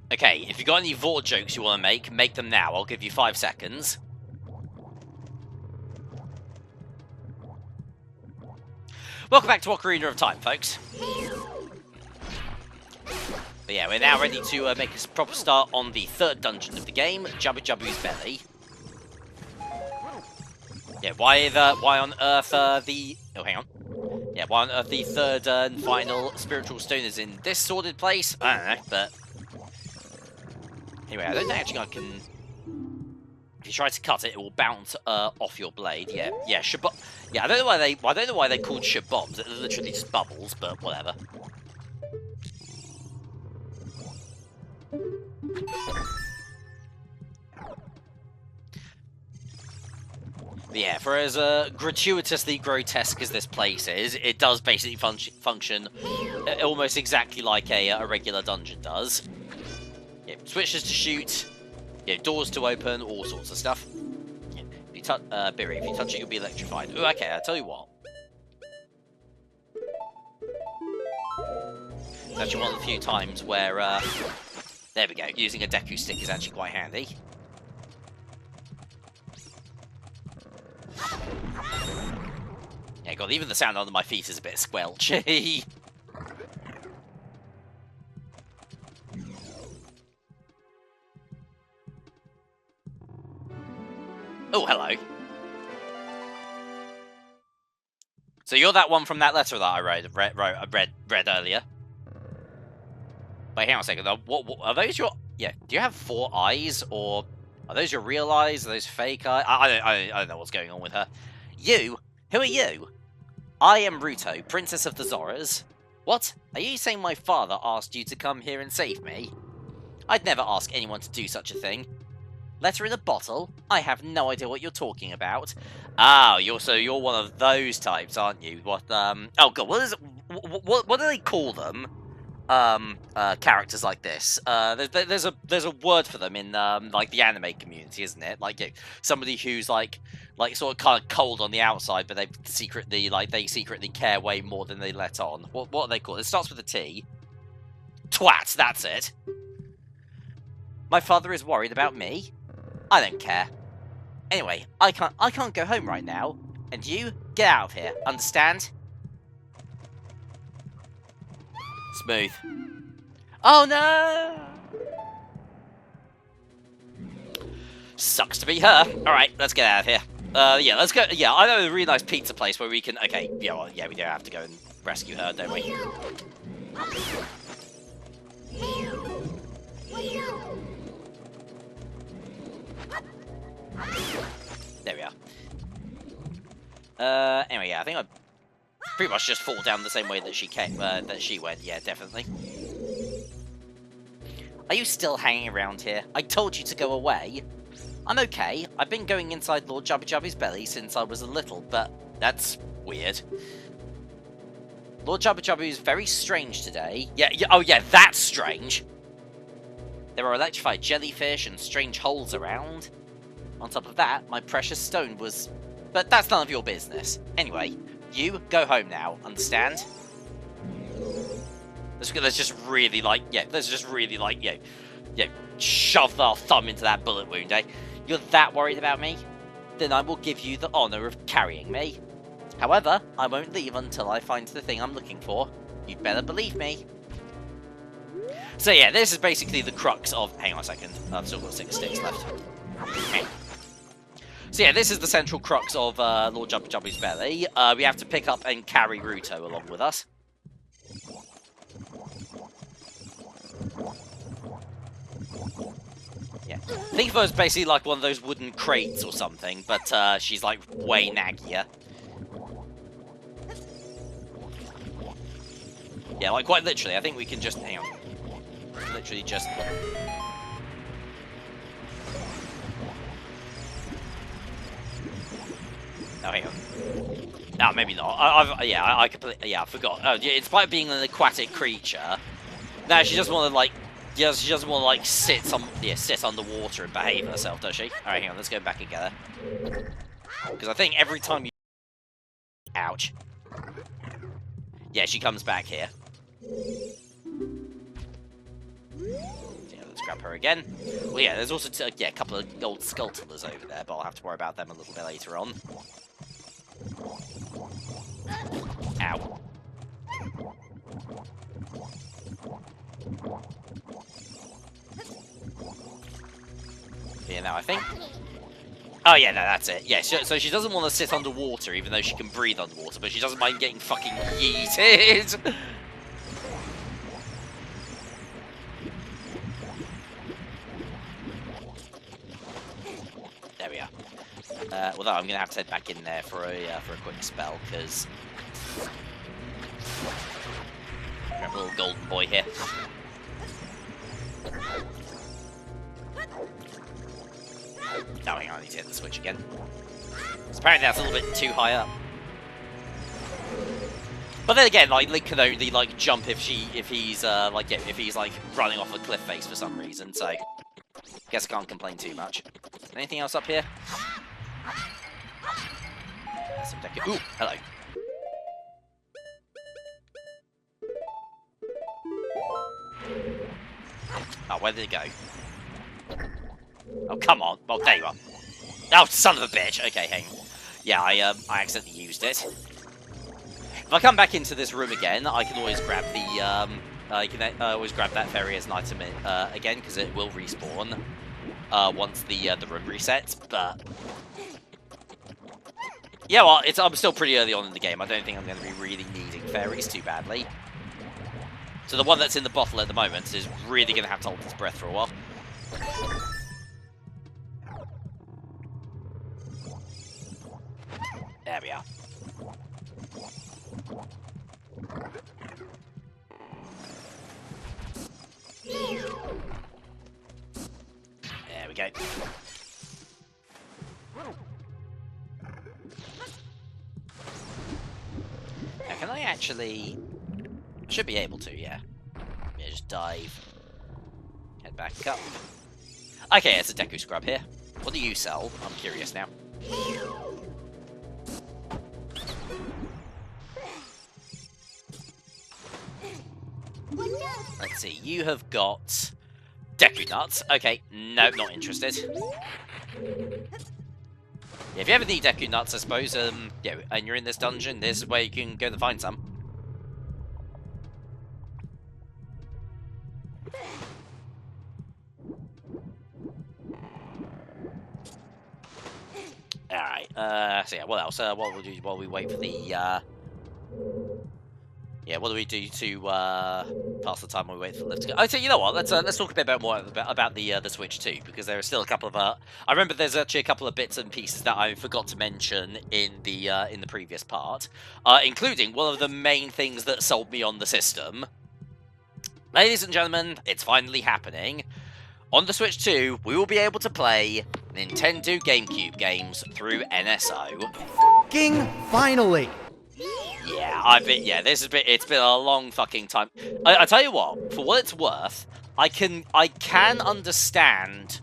Okay, if you got any Vought jokes you want to make them now. I'll give you 5 seconds. Welcome back to Ocarina of Time, folks. But yeah, we're now ready to make a proper start on the 3rd dungeon of the game, Jubba Jubba's Belly. Yeah, why on earth the... Oh, hang on. Yeah, why on earth the 3rd and final spiritual stone is in this sordid place? I don't know, but... Anyway, I don't actually think I can... If you try to cut it, it will bounce off your blade. Yeah, yeah, yeah, I don't know why they called shabombs. They're literally just bubbles, but whatever. But yeah, for as gratuitously grotesque as this place is, it does basically function almost exactly like a regular dungeon does. Yeah, switches to shoot, yeah, doors to open, all sorts of stuff. Yeah, if you touch Biri, if you touch it, you'll be electrified. Ooh, okay, I'll tell you what. It's actually one of the few times where, there we go, using a Deku stick is actually quite handy. Yeah, God, even the sound under my feet is a bit squelchy. Oh, hello. So you're that one from that letter that I read earlier. Wait, hang on a second. What are those your... Yeah, do you have 4 eyes, or are those your real eyes? Are those fake eyes? I don't know what's going on with her. You? Who are you? I am Ruto, Princess of the Zoras. What? Are you saying my father asked you to come here and save me? I'd never ask anyone to do such a thing. Letter in a bottle? I have no idea what you're talking about. Oh, you're one of those types, aren't you? What, oh god, what do they call them? Characters like this. There's a word for them in, like, the anime community, isn't it? Like, you know, somebody who's, like, sort of kind of cold on the outside, but they secretly care way more than they let on. What are they called? It starts with a T. Twat, that's it. My father is worried about me? I don't care. Anyway, I can't go home right now. And you, get out of here, understand? Smooth. Oh no! Sucks to be her. Alright, let's get out of here. Yeah, let's go. Yeah, I know a really nice pizza place where we can... Okay, yeah, well, yeah, we do have to go and rescue her, don't we? There we are. Anyway, yeah, I think I pretty much just fall down the same way that she came, that she went. Yeah, definitely. Are you still hanging around here? I told you to go away. I'm okay. I've been going inside Lord Jubba Jubba's belly since I was a little, but that's weird. Lord Jubba Jubba is very strange today. Yeah, oh yeah, that's strange. There are electrified jellyfish and strange holes around. On top of that, my precious stone was... But that's none of your business. Anyway, you go home now, understand? Let's just really, like, yeah, let's just really, like, shove our thumb into that bullet wound, eh? You're that worried about me? Then I will give you the honour of carrying me. However, I won't leave until I find the thing I'm looking for. You'd better believe me. So yeah, this is basically the crux of... Hang on a second, I've still got 6 sticks left. So yeah, this is the central crux of Lord Jubba Jubba's belly. We have to pick up and carry Ruto along with us. Yeah, think of her as basically like one of those wooden crates or something, but she's like way naggier. Yeah, like quite literally, I think we can just... Hang on. Literally just... Oh, hang on. No, maybe not. I completely... Yeah, I forgot. Oh, yeah, it's like being an aquatic creature. No, she doesn't want to, like... Yeah, she doesn't want to, like, sit underwater and behave herself, does she? Alright, hang on, let's go back and get her. Because I think every time you... Ouch. Yeah, she comes back here. Yeah, let's grab her again. Well, yeah, there's also a couple of gold skulltulas over there, but I'll have to worry about them a little bit later on. Ow. Yeah, now I think... Oh, yeah, no, that's it. Yeah, so she doesn't want to sit underwater, even though she can breathe underwater, but she doesn't mind getting fucking yeeted. There we are. Although I'm going to have to head back in there for a quick spell, because... Grab a little golden boy here. Oh, hang on, I need to hit the switch again. So apparently that's a little bit too high up. But then again, like, Link can only, like, jump if he's like, running off a cliff face for some reason, so... Guess I can't complain too much. Anything else up here? Some Deku. Ooh, hello. Oh, where did it go? Oh, come on. Well, there you are. Oh, son of a bitch. Okay, hang on. Yeah, I accidentally used it. If I come back into this room again, I can always grab the, always grab that fairy as an item again, because it will respawn once the room resets, but... Yeah, well, I'm still pretty early on in the game. I don't think I'm going to be really needing fairies too badly. So the one that's in the bottle at the moment is really going to have to hold its breath for a while. There we are. There we go. Now, can I actually... I should be able to, yeah. Yeah, just dive. Head back up. Okay, it's a Deku Scrub here. What do you sell? I'm curious now. Let's see, you have got Deku Nuts. Okay, no, not interested. Yeah, if you ever need Deku Nuts, I suppose, yeah, and you're in this dungeon, this is where you can go to find some. Alright, so yeah, what else? What we'll do while we wait for the, yeah, what do we do to, pass the time while we wait for the lift to go? Oh, so you know what, let's talk a bit more about the Switch 2, because there are still a couple of, I remember there's actually a couple of bits and pieces that I forgot to mention in the previous part, including one of the main things that sold me on the system. Ladies and gentlemen, it's finally happening. On the Switch 2, we will be able to play Nintendo GameCube games through NSO. Fucking finally! Yeah, it's been a long fucking time. I tell you what, for what it's worth, I can understand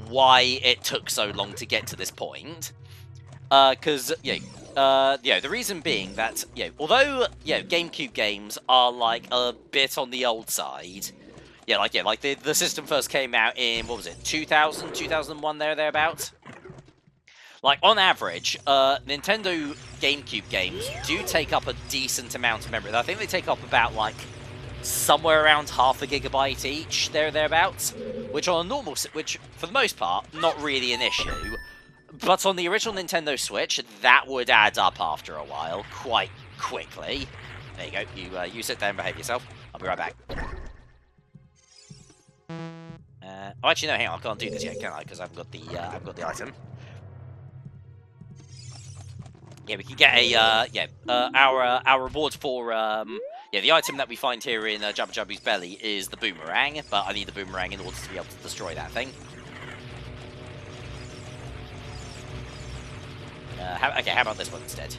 why it took so long to get to this point. Because, the reason being that, although, GameCube games are, like, a bit on the old side... the system first came out in, what was it, 2000, 2001, thereabouts? Like, on average, Nintendo GameCube games do take up a decent amount of memory. I think they take up about, like, somewhere around half a gigabyte each, thereabouts. Which on a normal, which, for the most part, not really an issue. But on the original Nintendo Switch, that would add up after a while, quite quickly. There you go, you sit there and behave yourself. I'll be right back. Oh, actually, no, hang on, I can't do this yet, can I? Because I've got the item. Yeah, we can get a, our reward for, the item that we find here in Jabba Jabba's belly is the boomerang, but I need the boomerang in order to be able to destroy that thing. Okay, how about this one instead?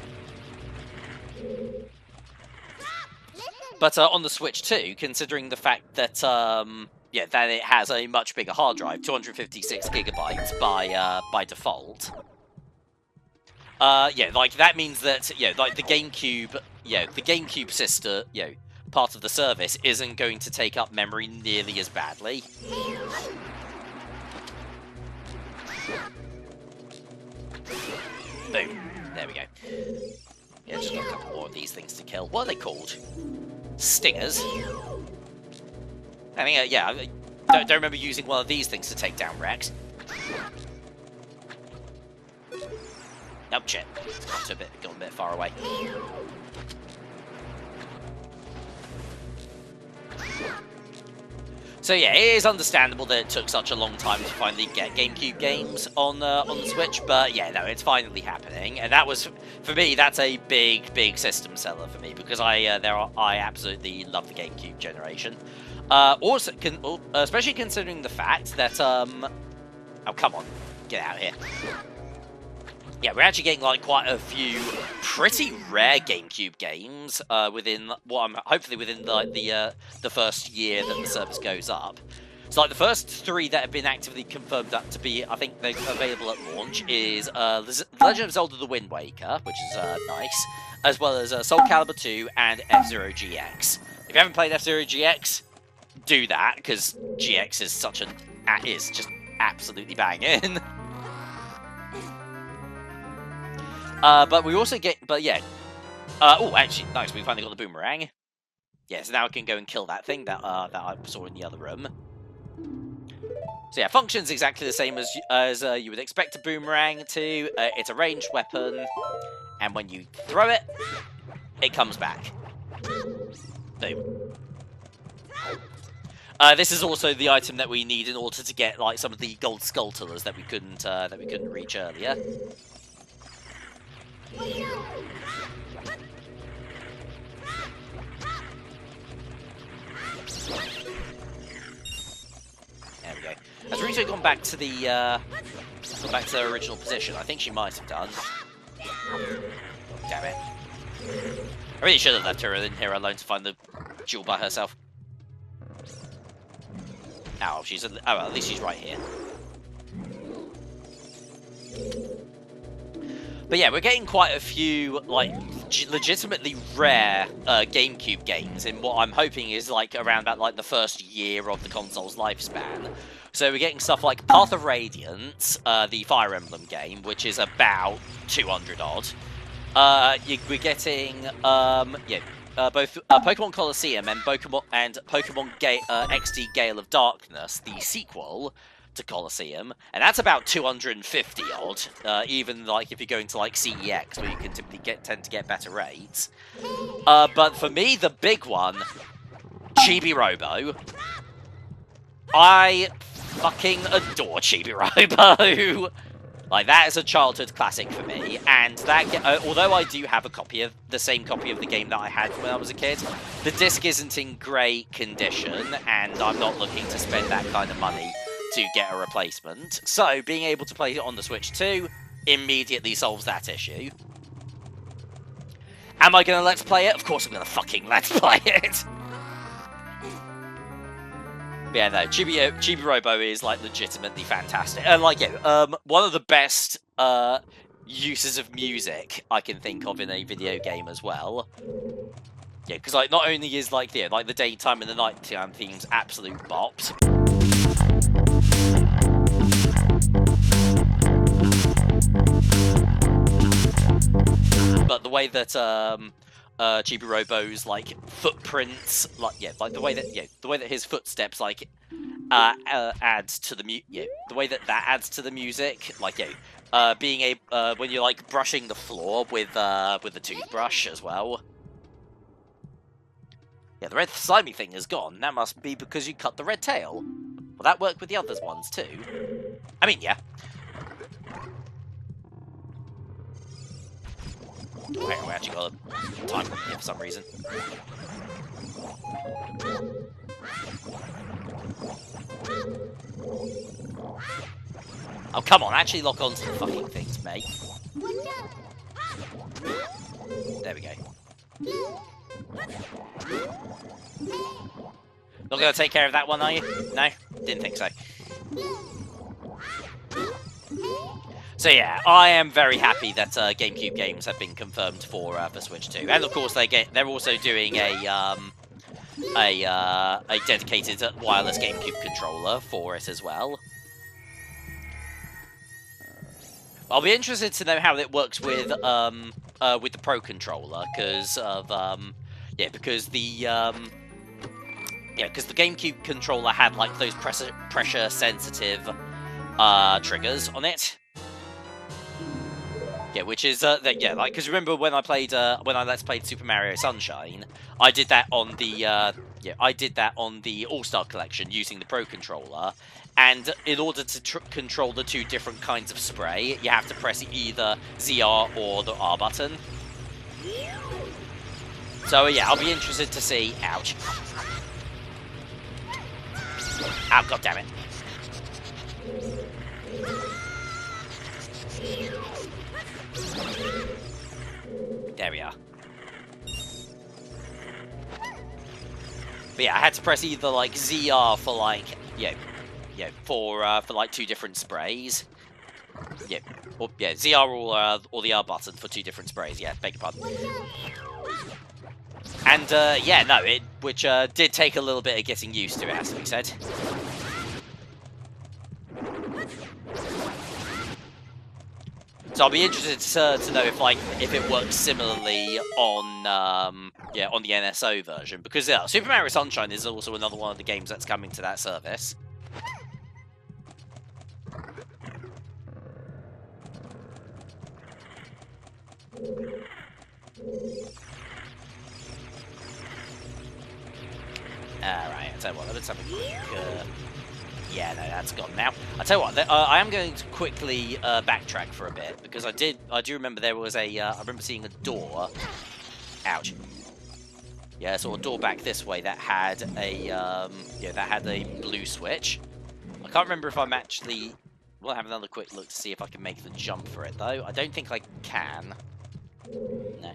But on the Switch 2, considering the fact that, that it has a much bigger hard drive, 256 gigabytes by default. That means that, the GameCube, the GameCube sister, part of the service isn't going to take up memory nearly as badly. Boom. There we go. Yeah, just got a couple more of these things to kill. What are they called? Stingers? I think, yeah, I don't remember using one of these things to take down Rex. Nope, shit. It's gone a bit far away. So yeah, it is understandable that it took such a long time to finally get GameCube games on the Switch, but yeah, no, it's finally happening, and that was, for me, that's a big system seller for me, because I absolutely love the GameCube generation. Also, especially considering the fact that, oh, come on, get out of here. Yeah, we're actually getting like quite a few pretty rare GameCube games within hopefully within like the first year that the service goes up. So like the first 3 that have been actively confirmed up to be, I think they're available at launch, is Legend of Zelda: The Wind Waker, which is nice, as well as Soul Calibur 2 and F-Zero GX. If you haven't played F-Zero GX, do that, because GX is is just absolutely banging. But we also get, oh, actually, nice, we finally got the boomerang. Yeah, so now I can go and kill that thing that I saw in the other room. So yeah, functions exactly the same as you would expect a boomerang to. It's a ranged weapon, and when you throw it, it comes back. Boom. This is also the item that we need in order to get like some of the gold skulltulas that we couldn't reach earlier. There we go. Has Rita gone back to the original position? I think she might have done. Damn it! I really should have left her in here alone to find the jewel by herself. Oh, well, at least she's right here. But yeah, we're getting quite a few, like, legitimately rare GameCube games in what I'm hoping is, like, around about, like, the first year of the console's lifespan. So we're getting stuff like Path of Radiance, the Fire Emblem game, which is about 200-odd. We're getting, both Pokemon Colosseum and Pokemon XD Gale of Darkness, the sequel to Colosseum, and that's about 250 odd. Even like if you're going to like CEX, where you can typically tend to get better rates. But for me, the big one, Chibi Robo. I fucking adore Chibi Robo. Like, that is a childhood classic for me, and that, although I do have the same copy of the game that I had when I was a kid, the disc isn't in great condition, and I'm not looking to spend that kind of money to get a replacement. So, being able to play it on the Switch 2 immediately solves that issue. Am I going to let's play it? Of course I'm going to fucking let's play it! But yeah, no, Chibi Robo is, like, legitimately fantastic. And, like, yeah, one of the best uses of music I can think of in a video game as well. Yeah, because, like, not only is, like, the daytime and the nighttime themes absolute bops, but the way that, Chibi Robo's like footprints, like the way that his footsteps like adds to the the way that adds to the music, like being when you're like brushing the floor with the toothbrush as well. Yeah, the red slimy thing is gone. That must be because you cut the red tail. Will that work with the other ones too? I mean, yeah. We actually got a time limit here for some reason. Oh, come on, actually lock onto the fucking things, mate. There we go. Not gonna take care of that one, are you? No? Didn't think so. So yeah, I am very happy that GameCube games have been confirmed for Switch 2, and of course they're also doing a a dedicated wireless GameCube controller for it as well. I'll be interested to know how it works with the Pro controller, because of because the GameCube controller had like those pressure sensitive triggers on it. Yeah, which is like, because remember when I played when I Let's Played Super Mario Sunshine, I did that on the All-Star Collection using the Pro controller, and in order to control the two different kinds of spray, you have to press either ZR or the R button. So yeah, I'll be interested to see. Ouch! Ow! God damn it! There we are. But yeah, I had to press either like ZR for like for like two different sprays. Yeah, or yeah, ZR or the R button for two different sprays. Yeah, beg your pardon. And yeah, no, which did take a little bit of getting used to, it has to be said. So I'll be interested to know if it works similarly on on the NSO version, because Super Mario Sunshine is also another one of the games that's coming to that service. Alright, I'll tell you what, let's have a quick... yeah, no, that's gone now. I'll tell you what, I am going to quickly backtrack for a bit, because I do remember there was I remember seeing a door... Ouch. Yeah, I saw a door back this way that had a blue switch. I can't remember if I'm actually... We'll have another quick look to see if I can make the jump for it, though. I don't think I can. No.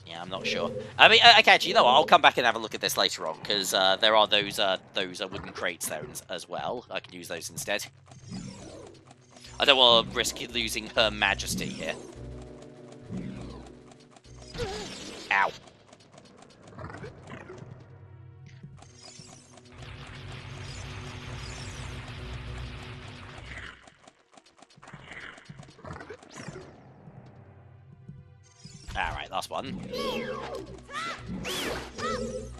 Yeah, I'm not sure. I mean, okay, actually, you know what? I'll come back and have a look at this later on, because there are those wooden crates there as well. I can use those instead. I don't want to risk losing Her Majesty here. Ow. Alright, last one. Yeah,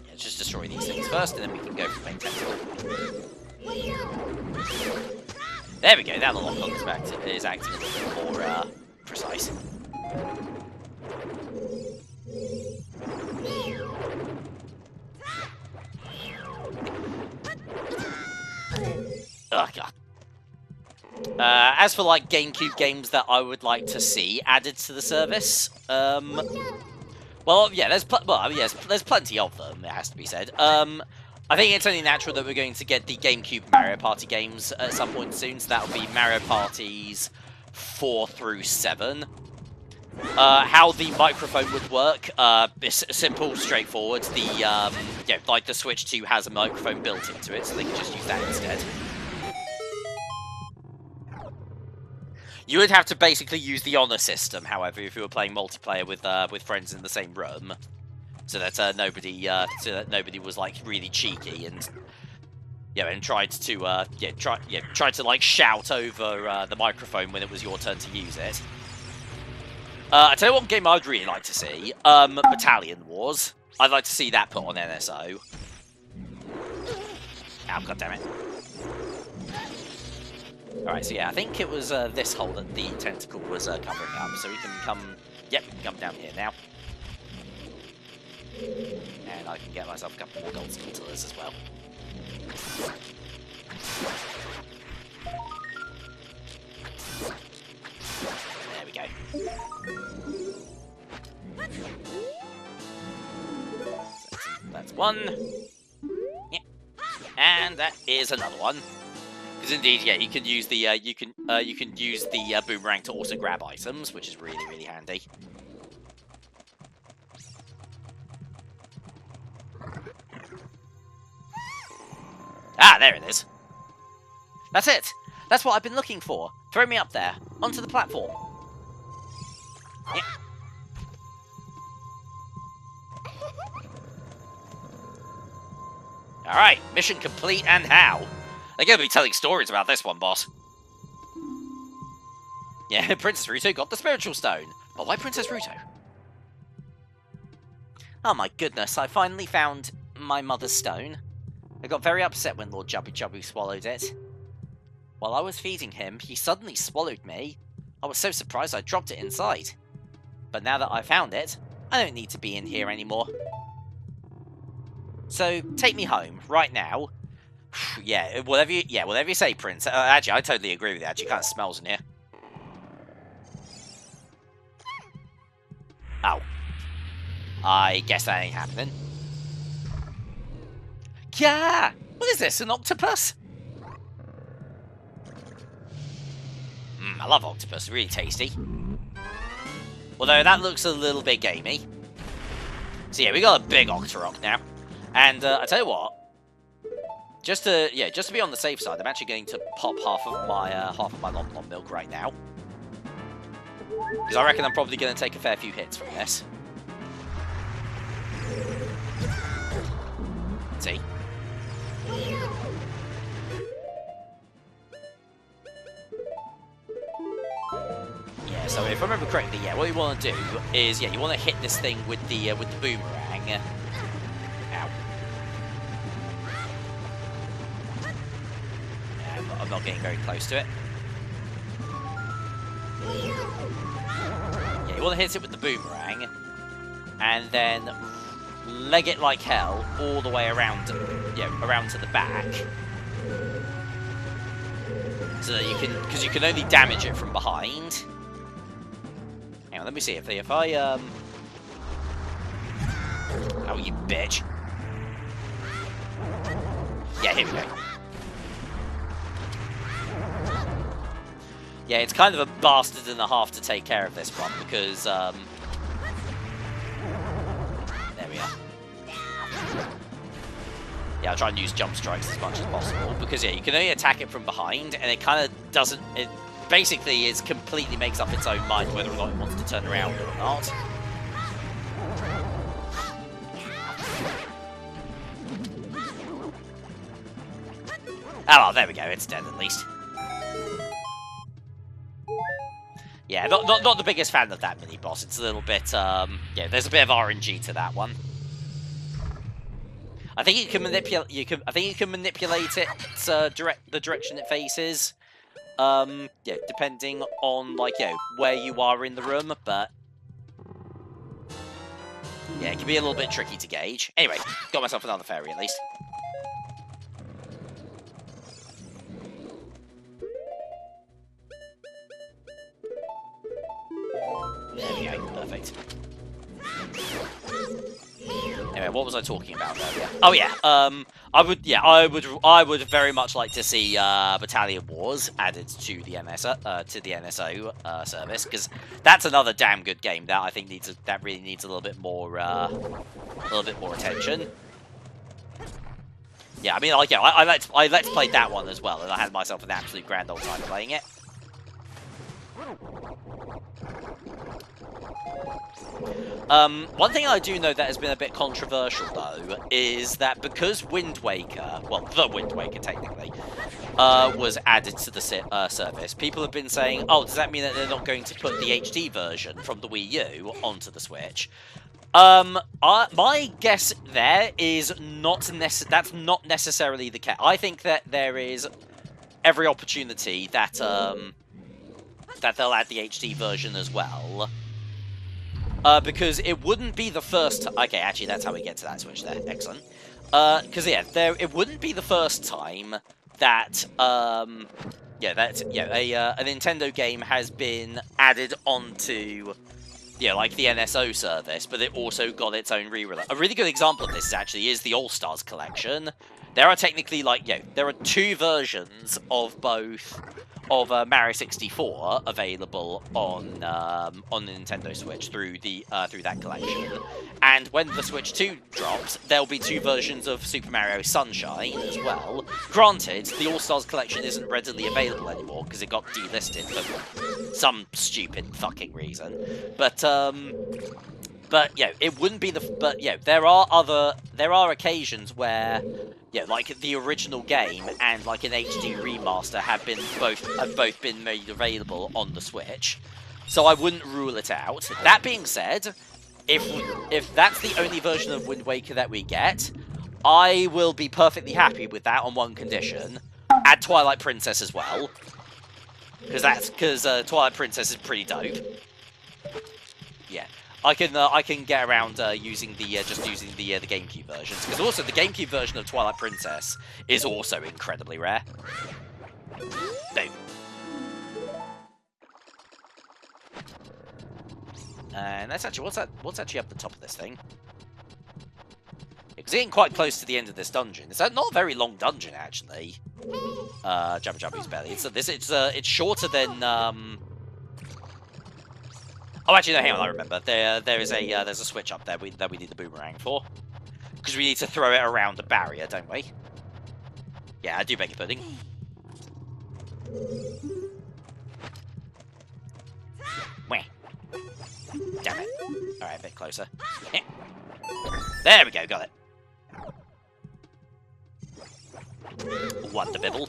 let's just destroy these things first, and then we can go for the main tentacle. There we go, now the lock-on is acting a little bit more precise. Oh, God. As for like GameCube games that I would like to see added to the service, well, yeah, there's plenty of them. It has to be said. I think it's only natural that we're going to get the GameCube Mario Party games at some point soon. So that will be Mario Parties 4 through 7. How the microphone would work? It's simple, straightforward. Like the Switch 2 has a microphone built into it, so they can just use that instead. You would have to basically use the honor system, however, if you were playing multiplayer with friends in the same room, so that nobody was like really cheeky and tried to like shout over the microphone when it was your turn to use it. I tell you what game I'd really like to see: Battalion Wars. I'd like to see that put on NSO. Ow, goddammit. Alright, so yeah, I think it was this hole that the tentacle was covering up, so we can come... Yep, we can come down here now. And I can get myself a couple more gold scintillas as well. There we go. So that's one. Yep. And that is another one. Because indeed, yeah, you can use the boomerang to also grab items, which is really, really handy. Ah, there it is. That's it. That's what I've been looking for. Throw me up there onto the platform. Yeah. Yeah, Alright, mission complete and how? They're going to be telling stories about this one, boss. Yeah, Princess Ruto got the spiritual stone. But why Princess Ruto? Oh my goodness, I finally found my mother's stone. I got very upset when Lord Jubby Jubby swallowed it. While I was feeding him, he suddenly swallowed me. I was so surprised I dropped it inside. But now that I found it, I don't need to be in here anymore. So, take me home, right now. Yeah, whatever you say, Prince. Actually, I totally agree with that. She kind of smells in here. Oh. I guess that ain't happening. Yeah! What is this, an octopus? I love octopus, really tasty. Although that looks a little bit gamey. So yeah, we got a big Octorok now. And I tell you what, just to be on the safe side, I'm actually going to pop half of my Nom Nom milk right now. Because I reckon I'm probably going to take a fair few hits from this. Let's see. Yeah, so if I remember correctly, yeah, what you want to do is, yeah, you want to hit this thing with the boomerang. Ow. I'm not getting very close to it. Yeah, you want to hit it with the boomerang, and then leg it like hell all the way around, around to the back, so that you can, because you can only damage it from behind. Hang on, let me see if I oh, you bitch. Yeah, here we go. Yeah, it's kind of a bastard and a half to take care of this one, because, there we are. Yeah, I'll try and use jump strikes as much as possible, because, yeah, you can only attack it from behind, and it kind of doesn't, it basically is completely makes up its own mind whether or not it wants to turn around or not. Oh, well, there we go, it's dead at least. Yeah, not the biggest fan of that mini-boss. It's a little bit, yeah, there's a bit of RNG to that one. I think you can manipulate. I think you can manipulate it. The direction it faces. Yeah, depending on where you are in the room, but yeah, it can be a little bit tricky to gauge. Anyway, got myself another fairy at least. There we go, perfect. Anyway, what was I talking about earlier? Oh yeah, I would very much like to see Battalion Wars added to the NSO service, because that's another damn good game that I think really needs a little bit more attention. Yeah, I mean, I let's play that one as well, and I had myself an absolute grand old time playing it. One thing I do know that has been a bit controversial, though, is that because Wind Waker, well, the Wind Waker, technically, was added to the service, people have been saying, oh, does that mean that they're not going to put the HD version from the Wii U onto the Switch? My guess there is that's not necessarily the case. I think that there is every opportunity that, that they'll add the HD version as well. Because it wouldn't be the first. Okay, actually, that's how we get to that switch there. Excellent. Because yeah, it wouldn't be the first time that a Nintendo game has been added onto the NSO service, but it also got its own re-release. A really good example of this is the All Stars collection. There are technically there are two versions of both of Mario 64 available on the Nintendo Switch through that collection. And when the Switch 2 drops, there'll be two versions of Super Mario Sunshine as well. Granted, the All Stars collection isn't readily available anymore because it got delisted for some stupid fucking reason. But But yeah, it wouldn't be the. But yeah, there are occasions where, yeah, like the original game and like an HD remaster have both been made available on the Switch, so I wouldn't rule it out. That being said, if that's the only version of Wind Waker that we get, I will be perfectly happy with that on one condition: add Twilight Princess as well, because Twilight Princess is pretty dope. Yeah. I can get around using the just using the GameCube versions, because also the GameCube version of Twilight Princess is also incredibly rare. Boom. And that's actually what's actually up the top of this thing? It's getting quite close to the end of this dungeon. It's not a very long dungeon actually. Jabba Jabba's belly. It's shorter than Oh, actually, no, hang on, I remember. There's a switch up there that we need the boomerang for. Because we need to throw it around the barrier, don't we? Yeah, I do beg your pudding. Wah. Damn it. Alright, a bit closer. There we go, got it. Wonder Bibble.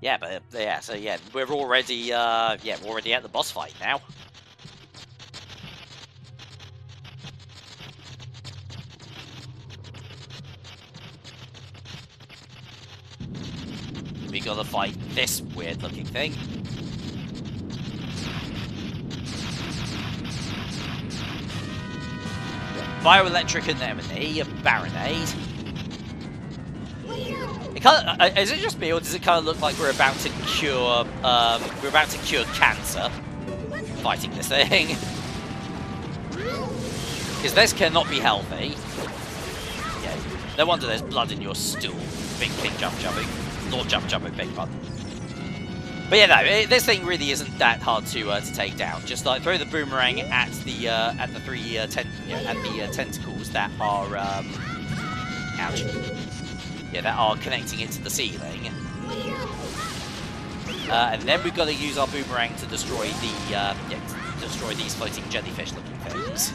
Yeah, but yeah, so yeah, we're already at the boss fight now. We gotta fight this weird-looking thing. Bioelectric anemone, a Baronade. It kind of, is it just me, or does it kind of look like we're about to cure cancer fighting this thing? Because this cannot be healthy. Yeah, no wonder there's blood in your stool, Big King Jumping. Lord Jumping, big pardon. But yeah, no, this thing really isn't that hard to take down. Just like throw the boomerang at the three tentacles that are ouch. Yeah, that are connecting it to the ceiling. And then we've got to use our boomerang to destroy destroy these floating jellyfish-looking things.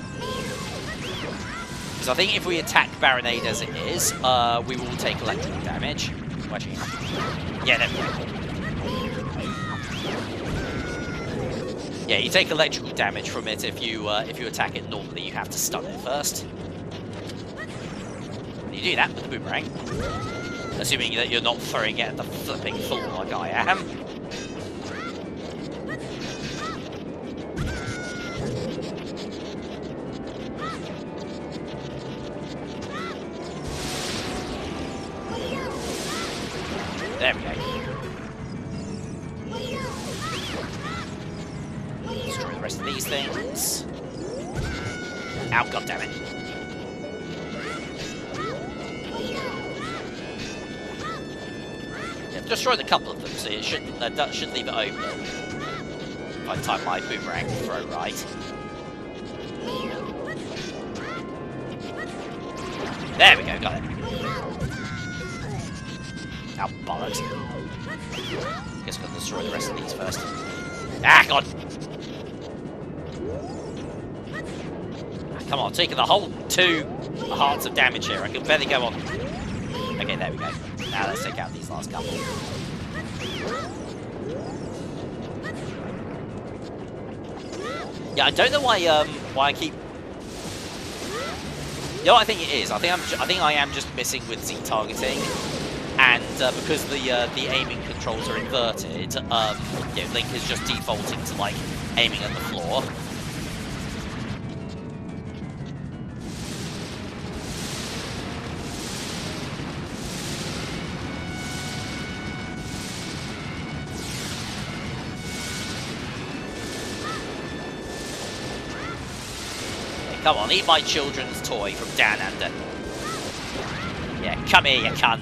Because I think if we attack Baronade as it is, we will take electrical damage. Actually, yeah, there we go. Yeah, you take electrical damage from it if you attack it normally. You have to stun it first. You do that with the boomerang, assuming that you're not throwing it at the flipping floor like I am. There we go. Destroy the rest of these things. Ow, goddammit. Yeah, I've destroyed a couple of them, so it should leave it open. If I time my boomerang throw right. There we go, got it. Ow, bollocks. Guess we're gonna destroy the rest of these first. Ah, God! Come on, taking the whole 2 hearts of damage here. I can barely go on. Okay, there we go. Now let's take out these last couple. Yeah, I don't know why I keep. You know what I think it is? I think I am just missing with Z targeting. And because the aiming controls are inverted, Link is just defaulting to like aiming at the floor. Hey, come on, eat my children's toy from Dan Ander. Yeah, come here, you cunt.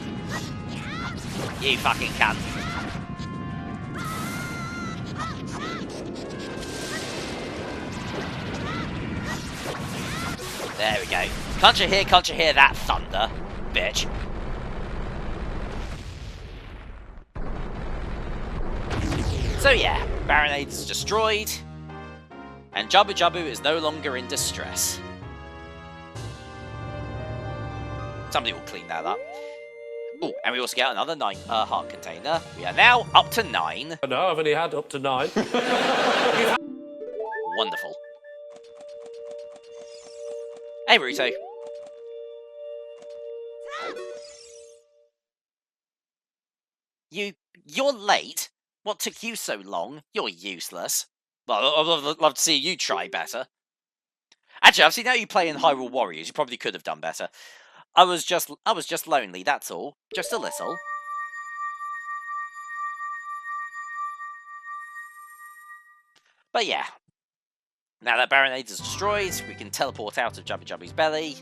You fucking cunt. There we go. Can't you hear that thunder, bitch? So yeah, Baronade is destroyed, and Jabu Jabu is no longer in distress. Somebody will clean that up. Oh, and we also get another 9 heart container. We are now up to 9. No, I've only had up to 9. Wonderful. Hey, Ruto. You're late? What took you so long? You're useless. Well, I'd love to see you try better. Actually, I've seen how you play in Hyrule Warriors. You probably could have done better. I was just lonely, that's all. Just a little. But yeah. Now that Baronade is destroyed, we can teleport out of Jubby Jubby's belly.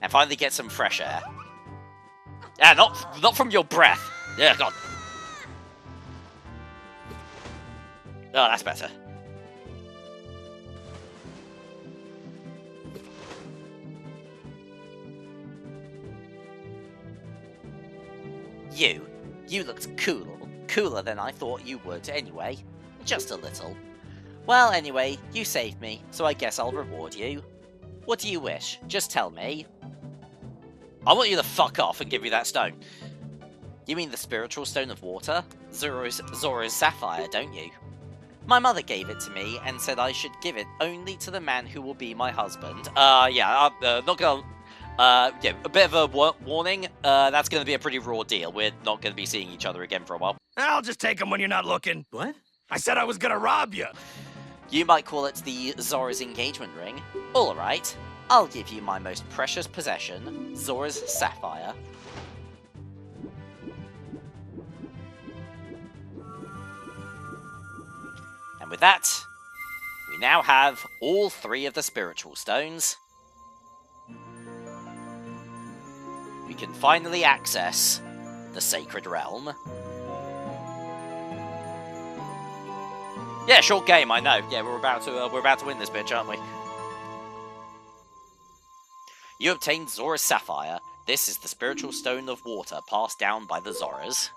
And finally get some fresh air. Ah, not from your breath. Yeah, God. Oh, that's better. You looked cooler than I thought you would anyway. Just a little. Well, anyway, you saved me, so I guess I'll reward you. What do you wish? Just tell me. I want you to fuck off and give you that stone. You mean the spiritual stone of water? Zora's sapphire, don't you? My mother gave it to me and said I should give it only to the man who will be my husband. Yeah, I'm not gonna... yeah, a bit of a warning. That's gonna be a pretty raw deal. We're not gonna be seeing each other again for a while. I'll just take them when you're not looking. What? I said I was gonna rob you. You might call it the Zora's engagement ring. Alright, I'll give you my most precious possession, Zora's sapphire. And with that, we now have all 3 of the spiritual stones. We can finally access the Sacred Realm. Yeah, short game, I know. Yeah, we're about to win this bitch, aren't we? You obtained Zora's sapphire. This is the spiritual stone of water passed down by the Zoras.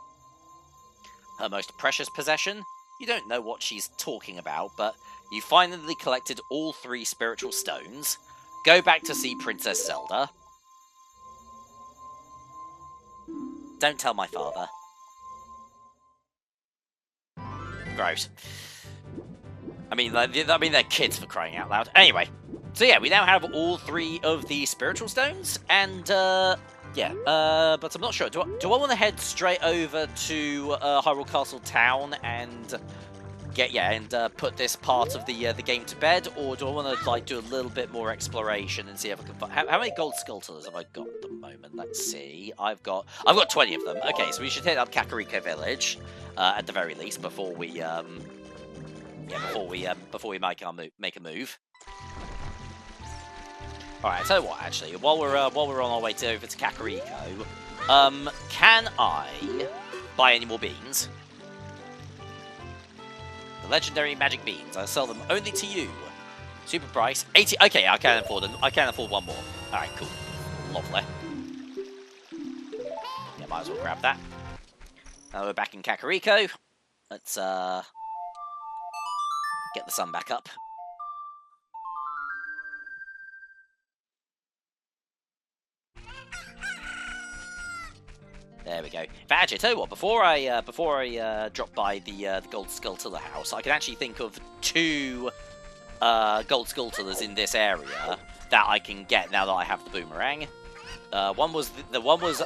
Her most precious possession? You don't know what she's talking about, but you finally collected all 3 spiritual stones. Go back to see Princess Zelda. Don't tell my father. Gross. I mean, they're kids, for crying out loud. Anyway, so yeah, we now have all 3 of the spiritual stones, and yeah, but I'm not sure. Do I want to head straight over to Hyrule Castle Town and put this part of the game to bed, or do I want to do a little bit more exploration and see if I can find... How many gold Skulltulas have I got at the moment? Let's see. I've got 20 of them. Okay, so we should hit up Kakariko Village at the very least before we before we make a move. All right, tell you what. Actually, while we're on our way over to Kakariko, can I buy any more beans? The legendary magic beans. I sell them only to you. Super price 80. Okay, I can afford them. I can afford one more. All right, cool, lovely. Yeah, might as well grab that. Now we're back in Kakariko. Let's get the sun back up. There we go. But actually, tell you what, before I drop by the Gold Skulltula house, I can actually think of 2 Gold Skulltulas in this area that I can get now that I have the boomerang. One was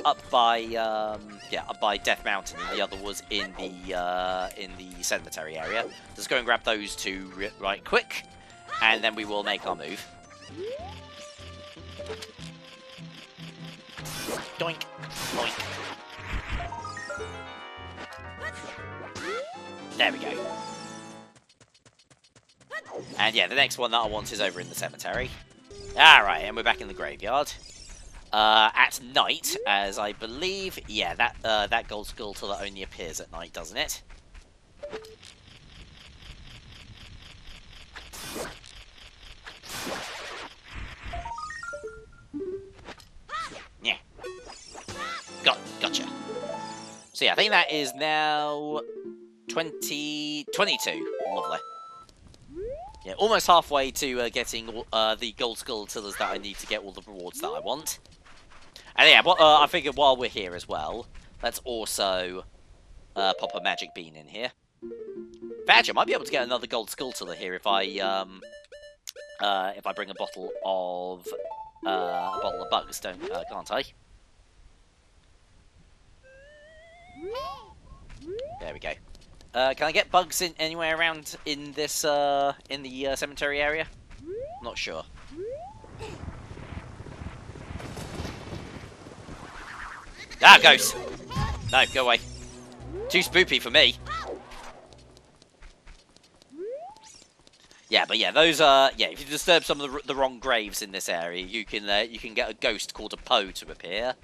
up by up by Death Mountain, and the other was in the cemetery area. Let's go and grab those 2 right quick, and then we will make our move. Doink, doink. There we go. And yeah, the next one that I want is over in the cemetery. Alright, and we're back in the graveyard. At night, as I believe, yeah, that Gold Skulltula only appears at night, doesn't it? So yeah, I think that is now 22. Lovely. Yeah, almost halfway to getting the gold skeletons that I need to get all the rewards that I want. And yeah, I figured while we're here as well, let's also pop a magic bean in here. Actually, I might be able to get another gold skeleton here if I bring a bottle of bugs, can't I? There we go. Can I get bugs in anywhere around in this in the cemetery area? Not sure. Ah, ghost! No, go away. Too spoopy for me. Yeah, but yeah, those are if you disturb some of the wrong graves in this area, you can get a ghost called a Poe to appear.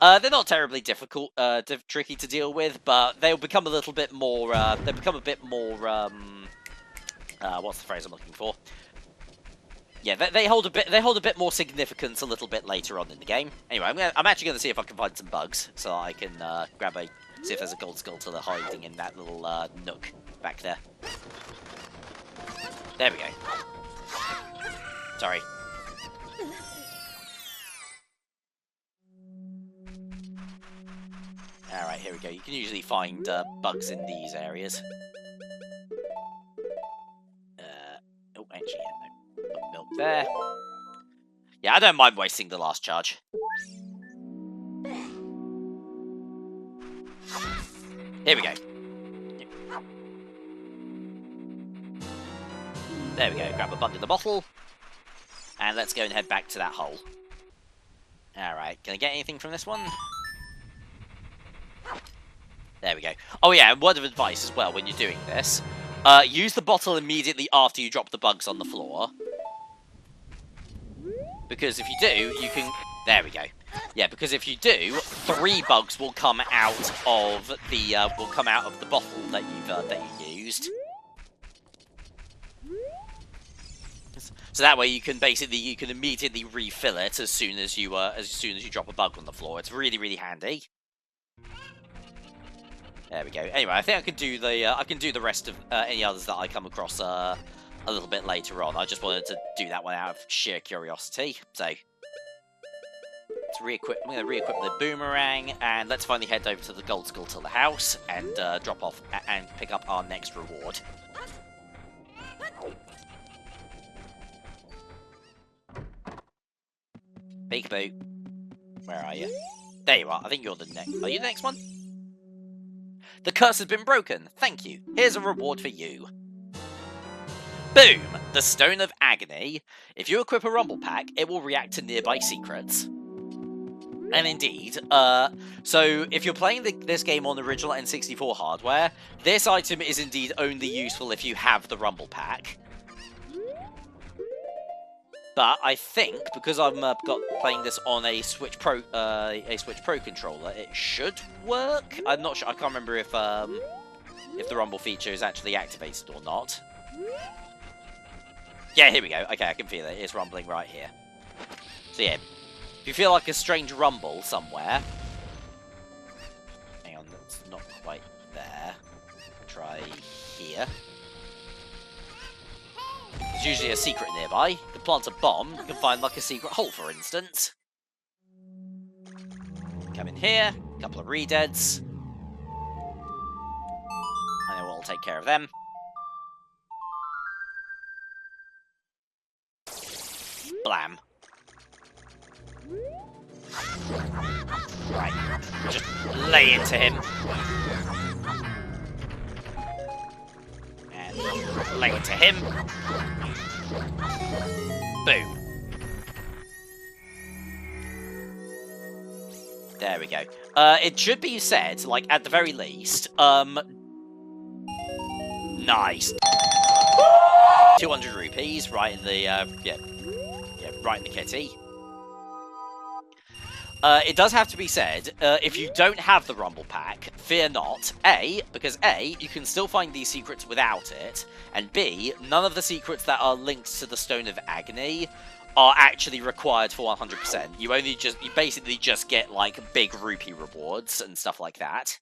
They're not terribly difficult, tricky to deal with, but they'll become a little bit more. They become a bit more. What's the phrase I'm looking for? Yeah, they hold a bit more significance a little bit later on in the game. Anyway, I'm actually going to see if I can find some bugs so I can see if there's a gold skeleton hiding in that little nook back there. There we go. Sorry. Alright, here we go. You can usually find bugs in these areas. Oh, actually, yeah, no. Milk there. Yeah, I don't mind wasting the last charge. Here we go. There we go. Grab a bug in the bottle. And let's go and head back to that hole. Alright, can I get anything from this one? There we go. Oh yeah, and word of advice as well when you're doing this. Use the bottle immediately after you drop the bugs on the floor. Because if you do, you can... There we go. Yeah, because if you do, 3 bugs will come out of the bottle that you used. So that way you can immediately refill it as soon as you drop a bug on the floor. It's really, really handy. There we go. Anyway, I think I can do the rest of any others that I come across a little bit later on. I just wanted to do that one out of sheer curiosity. So I'm going to re-equip the boomerang, and let's finally head over to the gold skeleton house and drop off and pick up our next reward. Peekaboo. Where are you? There you are. I think you're the next. Are you the next one? The curse has been broken. Thank you. Here's a reward for you. Boom! The Stone of Agony. If you equip a rumble pack, it will react to nearby secrets. And indeed, so if you're playing this game on original N64 hardware, this item is indeed only useful if you have the rumble pack. But I think because I'm playing this on a Switch Pro controller, it should work. I'm not sure. I can't remember if the rumble feature is actually activated or not. Yeah, here we go. Okay, I can feel it. It's rumbling right here. So yeah, if you feel like a strange rumble somewhere, hang on, that's not quite there. Try here. There's usually a secret nearby. You can plant a bomb. You can find like a secret hole, for instance. Come in here. A couple of re-deads. And then we'll take care of them. Blam. Right. Just lay into him. And lay into him. Boom. There we go. It should be said, like, at the very least, nice. 200 rupees, right in the, right in the kitty. It does have to be said, if you don't have the rumble pack, fear not. Because you can still find these secrets without it, and B, none of the secrets that are linked to the Stone of Agony are actually required for 100%. You basically just get, like, big rupee rewards and stuff like that.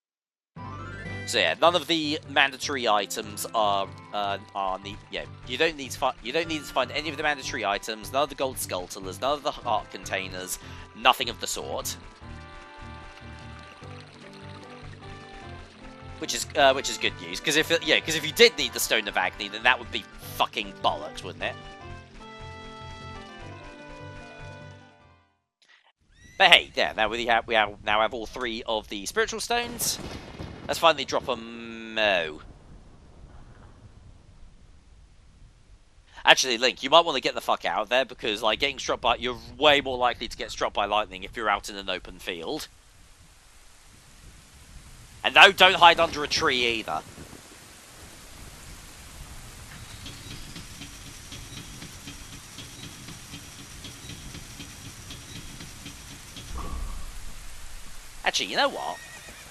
So yeah, none of the mandatory items are yeah. You don't need to find any of the mandatory items. None of the gold skulltulas. None of the heart containers. Nothing of the sort. Which is good news, because if you did need the Stone of Agni, then that would be fucking bollocks, wouldn't it? But hey, yeah, now we now have all 3 of the spiritual stones. Let's finally drop a Mo. Actually, Link, you might want to get the fuck out of there, because like getting struck by, you're way more likely to get struck by lightning if you're out in an open field. And no, don't hide under a tree either. Actually, you know what?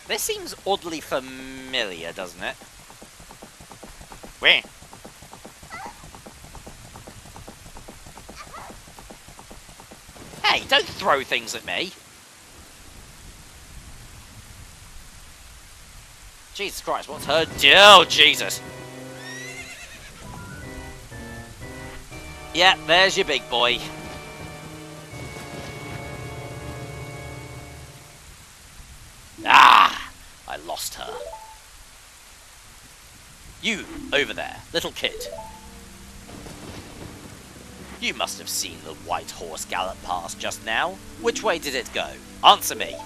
This seems oddly familiar, doesn't it? Where? Hey, don't throw things at me! Jesus Christ, what's her deal? Oh, Jesus! Yeah, there's your big boy. Ah! I lost her. You, over there, little kid. You must have seen the white horse gallop past just now. Which way did it go? Answer me.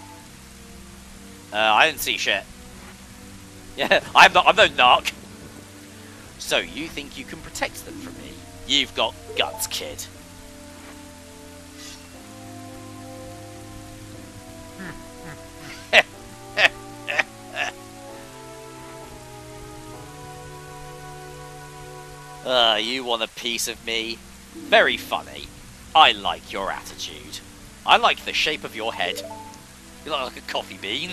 I didn't see shit. Yeah, I'm no narc. So you think you can protect them from me? You've got guts, kid. You want a piece of me? Very funny. I like your attitude. I like the shape of your head. You look like a coffee bean.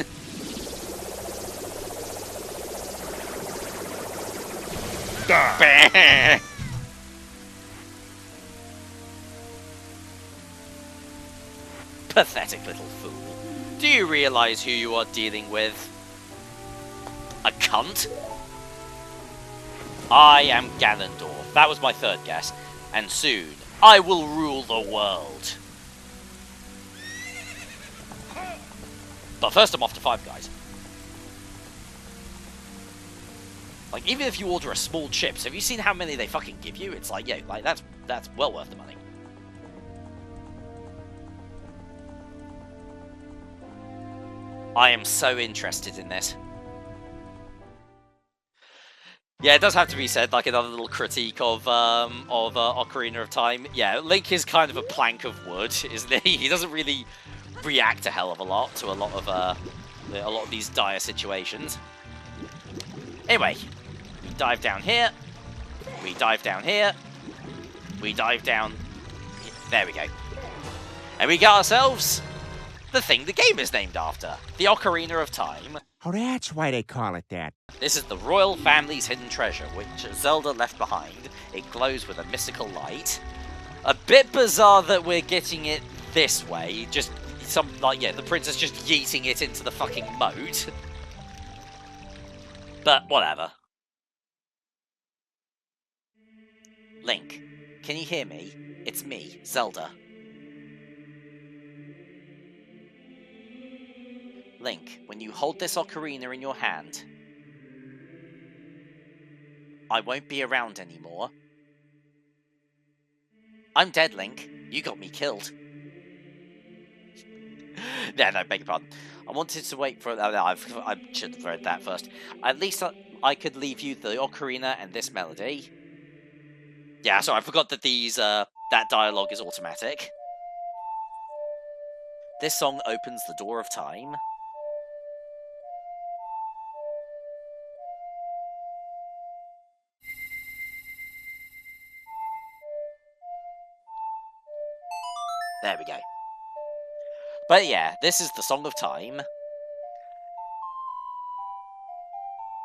Pathetic little fool. Do you realise who you are dealing with? A cunt? I am Ganondorf. That was my 3rd guess. And soon, I will rule the world. But first I'm off to Five Guys. Like, even if you order a small chips, have you seen how many they fucking give you? It's like, yeah, like, that's well worth the money. I am so interested in this. Yeah, it does have to be said, like another little critique of Ocarina of Time. Yeah, Link is kind of a plank of wood, isn't he? He doesn't really react a hell of a lot to a lot of these dire situations. Anyway, we dive down here. We dive down here. We dive down. There we go. And we got ourselves the thing the game is named after, the Ocarina of Time. Oh, that's why they call it that. This is the royal family's hidden treasure, which Zelda left behind. It glows with a mystical light. A bit bizarre that we're getting it this way. Just the princess just yeeting it into the fucking moat. But whatever. Link, can you hear me? It's me, Zelda. Link, when you hold this ocarina in your hand, I won't be around anymore. I'm dead, Link. You got me killed. No, beg your pardon. I wanted to wait for... Oh, no, I should have read that first. At least I could leave you the ocarina and this melody. Yeah, sorry, I forgot that that dialogue is automatic. This song opens the door of time. There we go. But yeah, this is the Song of Time.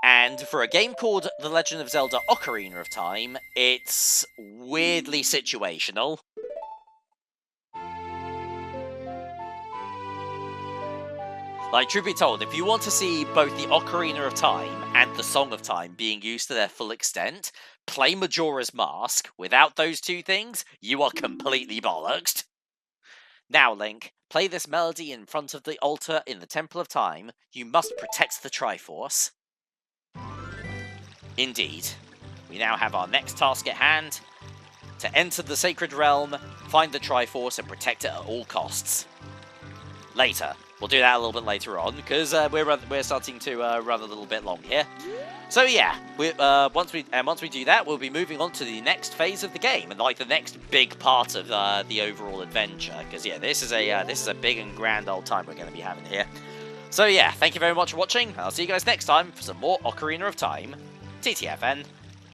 And for a game called The Legend of Zelda Ocarina of Time, it's weirdly situational. Like, truth be told, if you want to see both the Ocarina of Time and the Song of Time being used to their full extent, play Majora's Mask. Without those two things, you are completely bollocksed. Now, Link, play this melody in front of the altar in the Temple of Time. You must protect the Triforce. Indeed. We now have our next task at hand. To enter the Sacred Realm, find the Triforce and protect it at all costs. Later. We'll do that a little bit later on, because we're starting to run a little bit long here. So yeah, once we do that, we'll be moving on to the next phase of the game, and like the next big part of the overall adventure. Because yeah, this is a big and grand old time we're going to be having here. So yeah, thank you very much for watching. I'll see you guys next time for some more Ocarina of Time. TTFN.